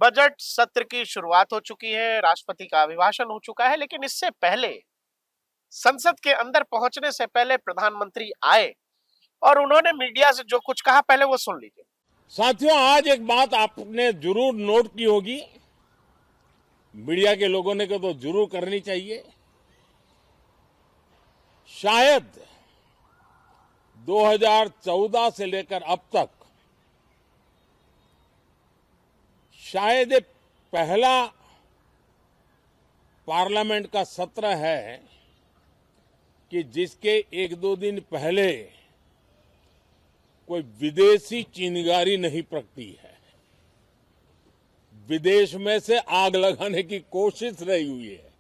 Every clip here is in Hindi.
बजट सत्र की शुरुआत हो चुकी है, राष्ट्रपति का अभिभाषण हो चुका है, लेकिन इससे पहले संसद के अंदर पहुंचने से पहले प्रधानमंत्री आए और उन्होंने मीडिया से जो कुछ कहा पहले वो सुन लीजिए। साथियों, आज एक बात आपने जरूर नोट की होगी, मीडिया के लोगों ने तो जरूर करनी चाहिए। शायद 2014 से लेकर अब तक शायद ये पहला पार्लियामेंट का सत्र है कि जिसके एक दो दिन पहले कोई विदेशी चिंगारी नहीं प्रगटी है, विदेश में से आग लगाने की कोशिश नहीं हुई है।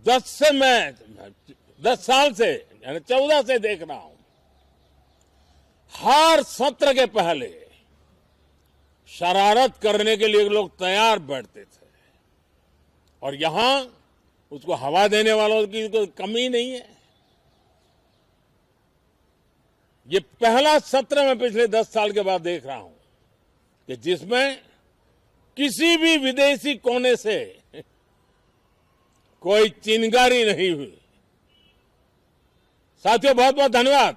10 साल से यानी 14 से देख रहा हूं, हर सत्र के पहले शरारत करने के लिए लोग तैयार बैठते थे और यहां उसको हवा देने वालों की कोई कमी नहीं है। ये पहला सत्र मैं पिछले 10 साल के बाद देख रहा हूं कि जिसमें किसी भी विदेशी कोने से कोई चिंगारी नहीं हुई। साथियों, बहुत बहुत धन्यवाद।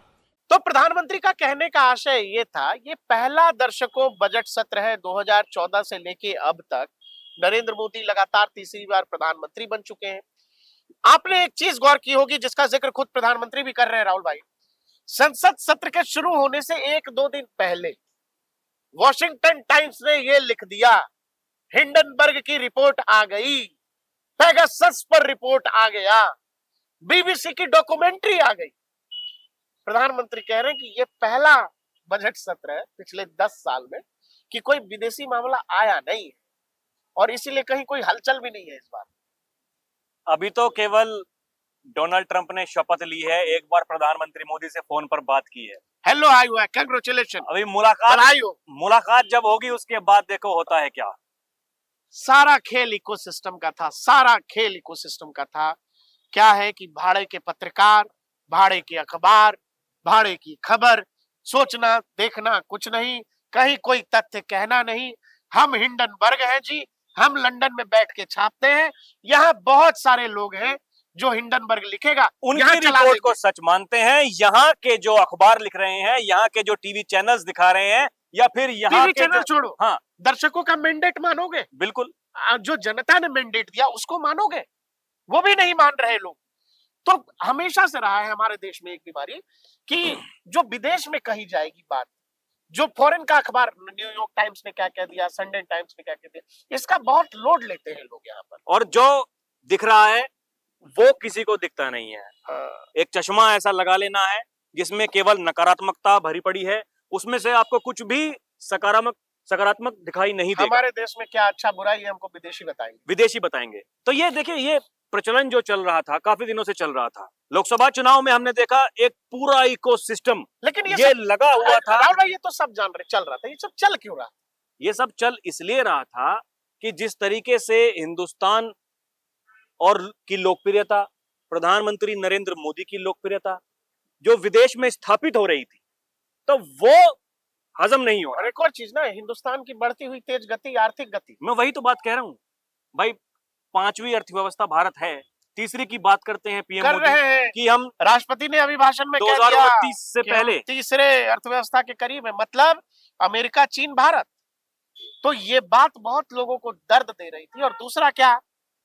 तो प्रधानमंत्री का कहने का आशय ये था, ये पहला दर्शकों बजट सत्र है 2014 से लेके अब तक। नरेंद्र मोदी लगातार तीसरी बार प्रधानमंत्री बन चुके हैं। आपने एक चीज गौर की होगी जिसका जिक्र खुद प्रधानमंत्री भी कर रहे हैं, राहुल भाई। संसद सत्र के शुरू होने से एक दो दिन पहले वॉशिंगटन टाइम्स ने यह लिख दिया, हिंडनबर्ग की रिपोर्ट आ गई, पेगासस पर रिपोर्ट आ गया, बीबीसी की डॉक्यूमेंट्री आ गई। प्रधानमंत्री कह रहे हैं कि यह पहला बजट सत्र है पिछले 10 साल में कि कोई विदेशी मामला आया नहीं है और इसीलिए कहीं कोई हलचल भी नहीं है इस बार। अभी तो केवल डोनाल्ड ट्रंप ने शपथ ली है, एक बार प्रधानमंत्री मोदी से फोन पर बात की है। हेलो आयु है, कंग्रेचुलेशन। अभी मुलाकात जब होगी उसके बाद देखो होता है क्या। सारा खेल इकोसिस्टम का था, सारा खेल इकोसिस्टम का था। क्या है कि भाड़े के पत्रकार, भाड़े के अखबार, भाड़े की खबर, सोचना देखना कुछ नहीं, कहीं कोई तथ्य कहना नहीं। हम हिंडनबर्ग हैं जी, हम लंदन में बैठ के छापते हैं, यहाँ बहुत सारे लोग हैं जो हिंडनबर्ग लिखेगा उनकी रिपोर्ट को सच मानते हैं। यहाँ के जो अखबार लिख रहे हैं, यहाँ के जो टीवी चैनल्स दिखा रहे हैं, या फिर यहाँ के चैनल छोड़ो, हाँ, दर्शकों का मैंडेट मानोगे? बिल्कुल, जो जनता ने मैंडेट दिया उसको मानोगे? वो भी नहीं मान रहे लोग। तो हमेशा से रहा है हमारे देश में एक बीमारी कि जो विदेश में कही जाएगी बात, जो फॉरेन का अखबार, न्यूयॉर्क टाइम्स ने क्या कह दिया, संडे टाइम्स ने क्या कह दिया, इसका बहुत लोड लेते हैं लोग यहाँ पर। और जो दिख रहा है वो किसी को दिखता नहीं है। एक चश्मा ऐसा लगा लेना है जिसमें केवल नकारात्मकता भरी पड़ी है, उसमें से आपको कुछ भी सकारात्मक दिखाई नहीं देगा। हमारे देश में क्या अच्छा बुरा ये हमको विदेशी बताएंगे। तो ये देखिए, ये प्रचलन जो चल रहा था, काफी दिनों से चल रहा था। लोकसभा चुनाव में हमने देखा एक पूरा इकोसिस्टम लेकिन ये लगा हुआ था। राहुल भाई, ये तो सब जान रहे चल रहा था, ये सब चल क्यों रहा? ये सब चल इसलिए रहा था कि जिस तरीके से हिंदुस्तान और की लोकप्रियता, प्रधानमंत्री नरेंद्र मोदी की लोकप्रियता जो विदेश में स्थापित हो रही थी, तो वो हजम नहीं हो रहा। और एक और चीज ना, हिंदुस्तान की बढ़ती हुई तेज गति, आर्थिक गति, मैं वही तो बात कह रहा हूं भाई। 5वीं अर्थव्यवस्था भारत है, तीसरी की बात करते हैं पीएम कर मोदी रहे हैं कि हम राष्ट्रपति ने अभी भाषण में 2029 से पहले तीसरे अर्थव्यवस्था के करीब है, मतलब अमेरिका, चीन, भारत। तो ये बात बहुत लोगों को दर्द दे रही थी। और दूसरा क्या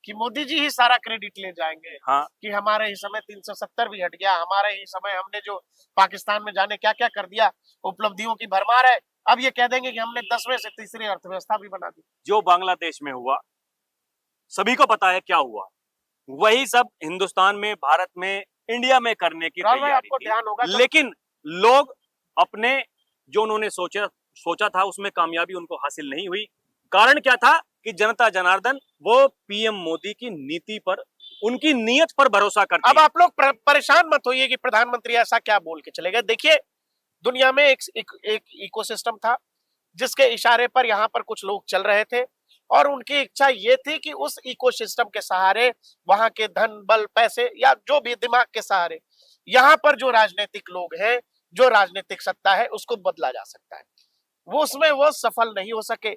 कि मोदी जी ही सारा क्रेडिट ले जाएंगे। हाँ, कि हमारे ही समय 370 भी हट गया, हमारे ही समय हमने जो पाकिस्तान में जाने क्या क्या कर दिया, उपलब्धियों की भरमार है। अब ये कह देंगे कि हमने 10वें से तीसरी अर्थव्यवस्था भी बना दी। जो बांग्लादेश में हुआ सभी को पता है क्या हुआ, वही सब हिंदुस्तान में, भारत में, इंडिया में करने की तैयारी थी। ध्यान होगा लेकिन लोग अपने जो उन्होंने सोचा था उसमें कामयाबी उनको हासिल नहीं हुई। कारण क्या था कि जनता जनार्दन वो पीएम मोदी की नीति पर, उनकी नीयत पर भरोसा करती है। अब आप लोग परेशान मत होइए कि प्रधानमंत्री ऐसा क्या बोल के चले गए। देखिए, दुनिया में एक इकोसिस्टम था जिसके इशारे पर यहाँ पर कुछ लोग चल रहे थे और उनकी इच्छा ये थी कि उस इकोसिस्टम के सहारे, वहां के धन, बल, पैसे या जो भी दिमाग के सहारे यहाँ पर जो राजनीतिक लोग हैं, जो राजनीतिक सत्ता है, उसको बदला जा सकता है। वो उसमें वो सफल नहीं हो सके।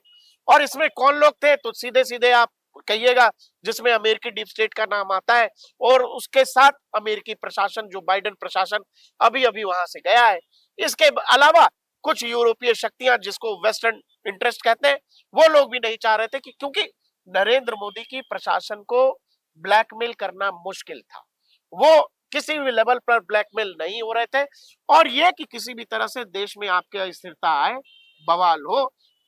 और इसमें कौन लोग थे, तो सीधे सीधे आप कहिएगा, जिसमें अमेरिकी डीप स्टेट का नाम आता है और उसके साथ अमेरिकी प्रशासन, जो बाइडेन प्रशासन अभी अभी वहां से गया है। इसके अलावा कुछ यूरोपीय शक्तियां, जिसको वेस्टर्न इंटरेस्ट कहते हैं, वो लोग भी नहीं चाह रहे थे कि, क्योंकि नरेंद्र मोदी की प्रशासन को ब्लैकमेल करना मुश्किल था। वो किसी भी लेवल पर ब्लैकमेल नहीं हो रहे थे। और ये कि किसी भी तरह से देश में आपके अस्थिरता आए, बवाल हो,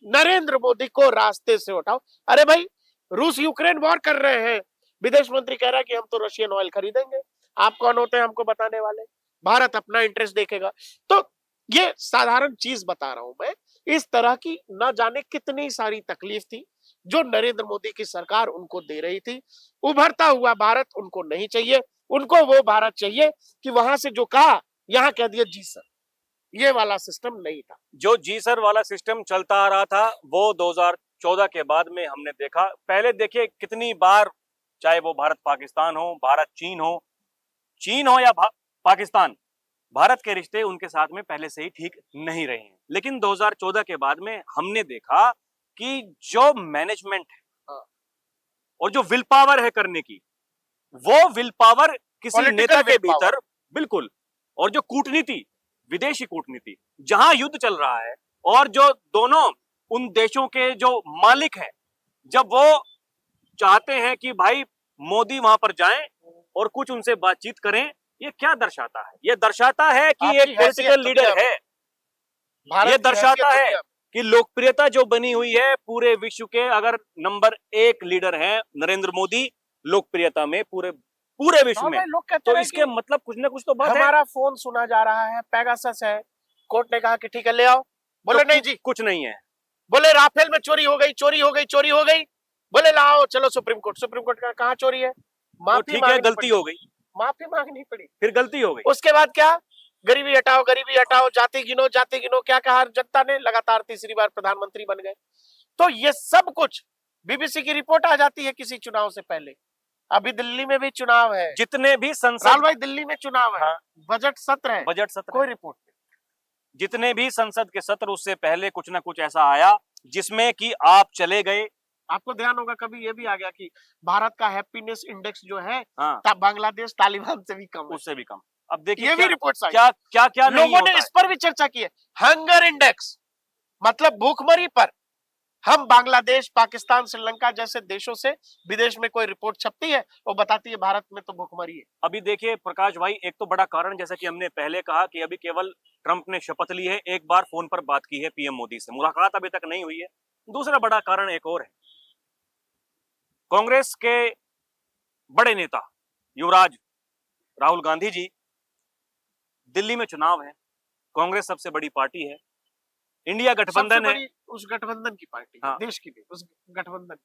नरेंद्र मोदी को रास्ते से उठाओ। अरे भाई, रूस यूक्रेन वॉर कर रहे हैं, विदेश मंत्री कह रहा है कि हम तो रशियन ऑयल खरीदेंगे। आप कौन होते हैं हमको बताने वाले? भारत अपना इंटरेस्ट देखेगा। तो ये साधारण चीज बता रहा हूं मैं। इस तरह की न जाने कितनी सारी तकलीफ थी जो नरेंद्र मोदी की सरकार उनको दे रही थी। उभरता हुआ भारत उनको नहीं चाहिए। उनको वो भारत चाहिए कि वहां से जो कहा, यहां कह दिया जी सर। ये वाला सिस्टम नहीं था। जो जी सर वाला सिस्टम चलता आ रहा था वो 2014 के बाद में हमने देखा। पहले देखिए कितनी बार, चाहे वो भारत पाकिस्तान हो, भारत चीन हो या पाकिस्तान, भारत के रिश्ते उनके साथ में पहले से ही ठीक नहीं रहे हैं। लेकिन 2014 के बाद में हमने देखा कि जो मैनेजमेंट है और जो विल पावर है करने की, वो विल पावर किसी नेता के भीतर, बिल्कुल, और जो कूटनीति, विदेशी कूटनीति, जहां युद्ध चल रहा है और जो दोनों उन देशों के जो मालिक हैं, जब वो चाहते हैं कि भाई मोदी वहां पर जाएं और कुछ उनसे बातचीत करें, ये क्या दर्शाता है? ये दर्शाता है कि एक पॉलिटिकल लीडर है। ये दर्शाता है कि लोकप्रियता जो बनी हुई है पूरे विश्व के, अगर नंबर 1 लीडर है नरेंद्र मोदी लोकप्रियता में पूरे विश्व में, तो इसके मतलब कुछ ना कुछ तो बात है। हमारा फोन सुना जा रहा है, पेगासस है, कोर्ट ने कहा कि ठीक है ले आओ। बोले नहीं जी, कुछ नहीं है। बोले राफेल में चोरी हो गई। बोले लाओ, चलो सुप्रीम कोर्ट का कहाँ चोरी है? माफी, ठीक है, गलती हो गई, माफी मांगनी पड़ी, फिर गलती हो गई। उसके बाद क्या? गरीबी हटाओ, जाति गिनो। क्या कहा जनता ने? लगातार तीसरी बार प्रधानमंत्री बन गए। तो ये सब कुछ बीबीसी की रिपोर्ट आ जाती है किसी चुनाव से पहले। अभी दिल्ली में भी चुनाव है, जितने भी संसद, राहुल भाई दिल्ली में चुनाव है, बजट सत्र है, कोई रिपोर्ट नहीं। जितने भी संसद के सत्र, उससे पहले कुछ ना कुछ ऐसा आया जिसमें कि आप चले गए। आपको ध्यान होगा कभी ये भी आ गया कि भारत का हैप्पीनेस इंडेक्स जो है, बांग्लादेश तालिबान से भी कम है, उससे भी कम। अब देखिए ये भी रिपोर्ट्स आई, क्या लोगों ने इस पर भी चर्चा की है। हंगर इंडेक्स, मतलब भूखमरी पर हम बांग्लादेश, पाकिस्तान, श्रीलंका जैसे देशों से विदेश में कोई रिपोर्ट छपती है, वो बताती है भारत में तो भूखमरी है। अभी देखिए प्रकाश भाई, एक तो बड़ा कारण, जैसा कि हमने पहले कहा कि अभी केवल ट्रंप ने शपथ ली है, एक बार फोन पर बात की है पीएम मोदी से, मुलाकात अभी तक नहीं हुई है। दूसरा बड़ा कारण एक और है, कांग्रेस के बड़े नेता युवराज राहुल गांधी जी, दिल्ली में चुनाव है, कांग्रेस सबसे बड़ी पार्टी है, इंडिया गठबंधन है, उस गठबंधन की पार्टी, देश की भी उस गठबंधन,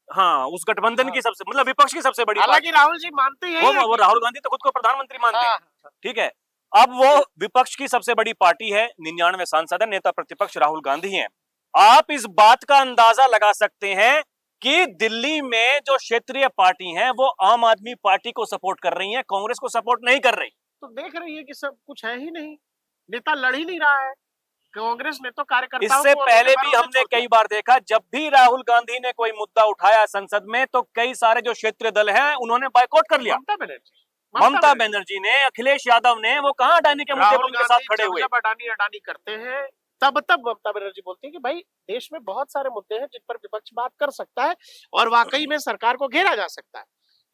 उस गठबंधन की सबसे, मतलब विपक्ष की सबसे बड़ी। हालांकि राहुल जी मानते हैं, वो राहुल गांधी तो खुद को प्रधानमंत्री मानते हैं, ठीक है। अब वो विपक्ष की सबसे बड़ी पार्टी है, 99 सांसद है, नेता प्रतिपक्ष राहुल गांधी हैं। आप इस बात का अंदाजा लगा सकते हैं कि दिल्ली में जो क्षेत्रीय पार्टी हैं वो आम आदमी पार्टी को सपोर्ट कर रही हैं, कांग्रेस को सपोर्ट नहीं कर रही। तो देख रही है कि सब कुछ है ही नहीं, नेता लड़ ही नहीं रहा है, कांग्रेस ने तो कार्यकर्ताओं इससे पहले भी हमने कई बार देखा, जब भी राहुल गांधी ने कोई मुद्दा उठाया संसद में, तो कई सारे जो क्षेत्रीय दल हैं उन्होंने बायकॉट कर लिया। ममता बनर्जी ने, अखिलेश यादव ने, वो कहाँ अडानी के मुद्दे पर उनके साथ खड़े हुए। जब अडानी करते हैं तब ममता बनर्जी बोलती है कि भाई देश में बहुत सारे मुद्दे हैं जिन पर विपक्ष बात कर सकता है और वाकई में सरकार को घेरा जा सकता है।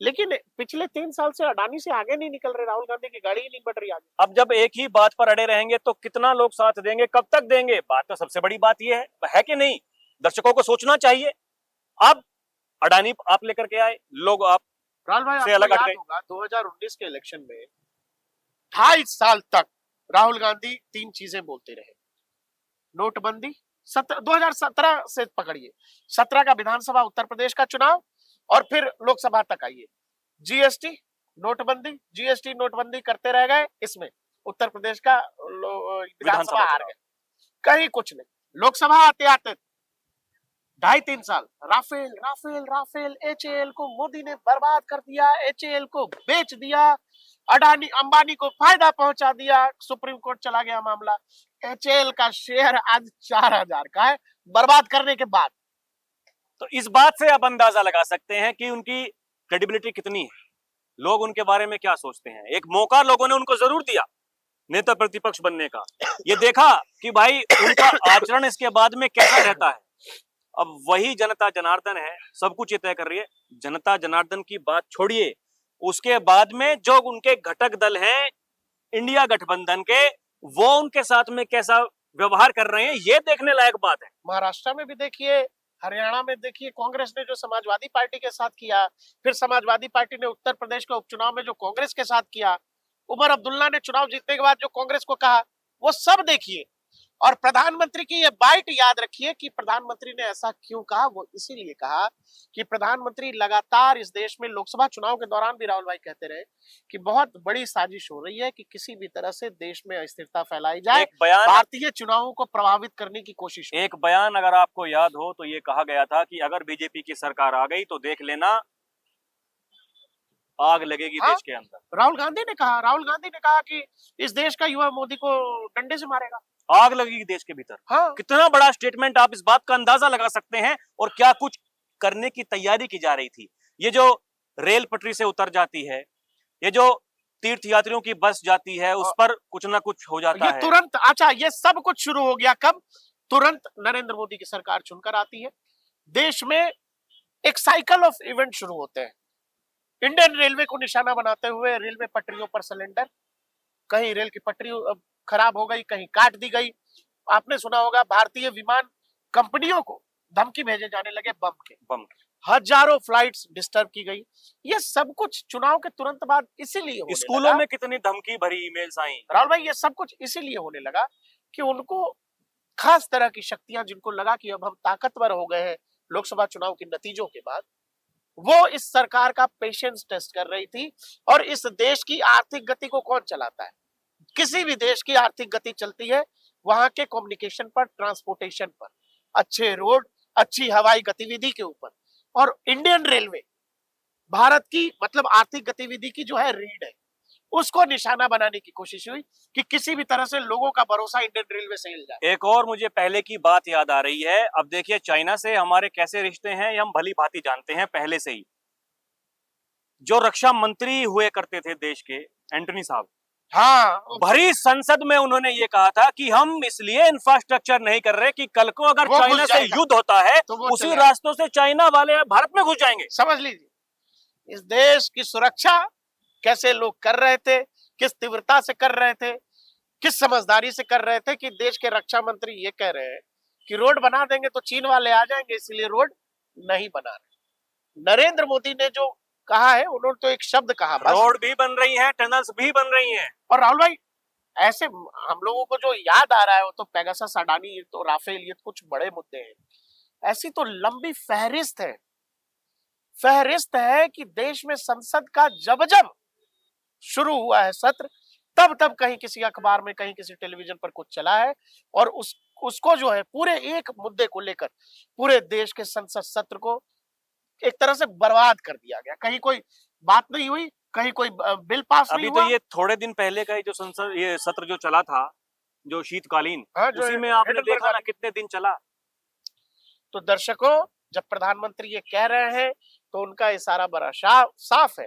लेकिन पिछले 3 साल से अडानी से आगे नहीं निकल रहे, राहुल गांधी की गाड़ी ही नहीं बढ़ रही आगे। अब जब एक ही बात पर अड़े रहेंगे तो कितना लोग साथ देंगे, कब तक देंगे? बात तो सबसे बड़ी बात यह है कि नहीं, दर्शकों को सोचना चाहिए। अब अडानी आप लेकर के आए, लोग आप राहुल भाई से अलग हट गए। 2019 के इलेक्शन में 28 साल तक राहुल गांधी 3 चीजें बोलते रहे, नोटबंदी, 2017 से पकड़िए, 17 का विधानसभा उत्तर प्रदेश का चुनाव और फिर लोकसभा तक आइए, जीएसटी, नोटबंदी करते रह गए। इसमें उत्तर प्रदेश का विधानसभा हार गए, कहीं कुछ नहीं। लोकसभा आते आते 2.5-3 साल राफेल एचएएल को मोदी ने बर्बाद कर दिया, एचएएल को बेच दिया, अडानी अंबानी को फायदा पहुंचा दिया, सुप्रीम कोर्ट चला गया मामला। HAL का शेयर आज 4000 का है, बर्बाद करने के बाद। तो इस बात से आप अंदाजा लगा सकते हैं कि उनकी क्रेडिबिलिटी कितनी है, लोग उनके बारे में क्या सोचते हैं। एक मौका लोगों ने उनको जरूर दिया नेता प्रतिपक्ष बनने का, ये देखा कि भाई उनका आचरण इसके बाद में कैसा रहता है। अब वही जनता जनार्दन है, सब कुछ ये तय कर रही है। जनता जनार्दन की बात छोड़िए, उसके बाद में जो उनके घटक दल हैं इंडिया गठबंधन के, वो उनके साथ में कैसा व्यवहार कर रहे हैं, ये देखने लायक बात है। महाराष्ट्र में भी देखिए, हरियाणा में देखिए, कांग्रेस ने जो समाजवादी पार्टी के साथ किया, फिर समाजवादी पार्टी ने उत्तर प्रदेश के उपचुनाव में जो कांग्रेस के साथ किया, उमर अब्दुल्ला ने चुनाव जीतने के बाद जो कांग्रेस को कहा, वो सब देखिए। और प्रधानमंत्री की ये बाइट याद रखिए कि प्रधानमंत्री ने ऐसा क्यों कहा। वो इसीलिए कहा कि प्रधानमंत्री लगातार इस देश में लोकसभा चुनाव के दौरान भी राहुल भाई कहते रहे कि बहुत बड़ी साजिश हो रही है कि किसी भी तरह से देश में अस्थिरता फैलाई जाए, एक बयान, भारतीय चुनावों को प्रभावित करने की कोशिश। एक बयान अगर आपको याद हो तो ये कहा गया था कि अगर बीजेपी की सरकार आ गई तो देख लेना आग लगेगी देश के अंदर। राहुल गांधी ने कहा कि इस देश का युवा मोदी को डंडे से मारेगा, आग लगेगी देश के भीतर। हाँ। कितना बड़ा स्टेटमेंट, आप इस बात का अंदाजा लगा सकते हैं। और क्या कुछ करने की तैयारी की जा रही थी। ये जो रेल पटरी से उतर जाती है, ये जो तीर्थ यात्रियों की बस जाती है, उस पर कुछ ना कुछ हो जाता है तुरंत। अच्छा, ये सब कुछ शुरू हो गया कब? तुरंत नरेंद्र मोदी की सरकार चुनकर आती है, देश में एक साइकिल ऑफ इवेंट शुरू होते हैं। इंडियन रेलवे को निशाना बनाते हुए रेलवे पटरियों पर सिलेंडर, कहीं रेल की पटरी खराब हो गई, कहीं काट दी गई। आपने सुना होगा भारतीय विमान कंपनियों को धमकी भेजे जाने लगे बम के। हजारों फ्लाइट्स डिस्टर्ब की गई। ये सब कुछ चुनाव के तुरंत बाद इसीलिए होने लगा। स्कूलों में कितनी धमकी भरी ईमेल्स आई। राहुल भाई, ये सब कुछ इसीलिए होने लगा कि उनको खास तरह की शक्तियां, जिनको लगा कि अब हम ताकतवर हो गए हैं लोकसभा चुनाव के नतीजों के बाद, वो इस सरकार का पेशेंस टेस्ट कर रही थी। और इस देश की आर्थिक गति को कौन चलाता है? किसी भी देश की आर्थिक गति चलती है वहां के कम्युनिकेशन पर, ट्रांसपोर्टेशन पर, अच्छे रोड, अच्छी हवाई गतिविधि के ऊपर। और इंडियन रेलवे भारत की मतलब आर्थिक गतिविधि की जो है रीढ़ है, उसको निशाना बनाने की कोशिश हुई कि किसी भी तरह से लोगों का भरोसा इंडियन रेलवे से हिल जाए। एक और मुझे पहले की बात याद आ रही है। अब देखिए चाइना से हमारे कैसे रिश्ते हैं, ये हम भली भांति जानते हैं पहले से ही। जो रक्षा मंत्री हुए करते थे देश के, एंटनी साहब, हाँ, भरी संसद में उन्होंने ये कहा था कि हम इसलिए इंफ्रास्ट्रक्चर नहीं कर रहे कि कल को अगर चाइना से युद्ध होता है तो उसी रास्तों से चाइना वाले भारत में घुस जाएंगे। समझ लीजिए, इस देश की सुरक्षा कैसे लोग कर रहे थे, किस तीव्रता से कर रहे थे, किस समझदारी से कर रहे थे कि देश के रक्षा मंत्री ये कह रहे हैं कि रोड बना देंगे तो चीन वाले आ जाएंगे, इसलिए रोड नहीं बना रहे। नरेंद्र मोदी ने जो कहा है, उन्होंने तो एक शब्द कहा, रोड भी बन रही है, टनल्स भी बन रही हैं। और राहुल भाई, ऐसे हम लोगों को जो याद आ रहा है वो तो पेगासस, अडानी, ये तो राफेल, ये कुछ बड़े मुद्दे हैं। ऐसी तो लंबी फहरिस्त है कि देश में संसद का जब जब शुरू हुआ है सत्र, तब तब कहीं किसी अखबार में, कहीं किसी टेलीविजन पर कुछ चला है और उसको जो है पूरे एक मुद्दे को लेकर पूरे देश के संसद सत्र को एक तरह से बर्बाद कर दिया गया। कहीं कोई बात नहीं हुई, कहीं कोई बिल पास नहीं हुआ। अभी तो ये थोड़े दिन पहले का ही जो संसद ये सत्र जो चला था, जो शीतकालीन, उसी में आपने देखा ना कितने दिन चला। तो दर्शकों, जब प्रधानमंत्री ये कह रहे हैं तो उनका इशारा बड़ा साफ है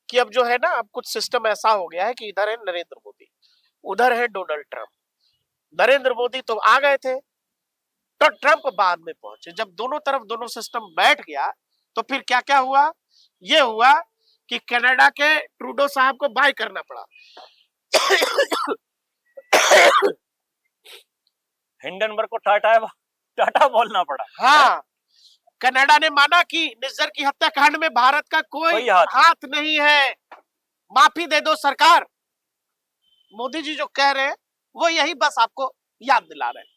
कि अब जो है ना, अब कुछ सिस्टम ऐसा हो गया है कि इधर है नरेंद्र मोदी, उधर है डोनाल्ड ट्रंप। नरेंद्र मोदी तो आ गए थे, तो ट्रंप बाद में पहुंचे। जब दोनों तरफ दोनों सिस्टम बैठ गया तो फिर क्या क्या हुआ? ये हुआ कि कनाडा के ट्रूडो साहब को बाय करना पड़ा। हिंडनबर्ग को टाटा बोलना पड़ा। हाँ, कनाडा ने माना कि निज्जर की हत्याकांड में भारत का कोई हाथ नहीं है, माफी दे दो सरकार। मोदी जी जो कह रहे हैं वो यही बस आपको याद दिला रहे हैं।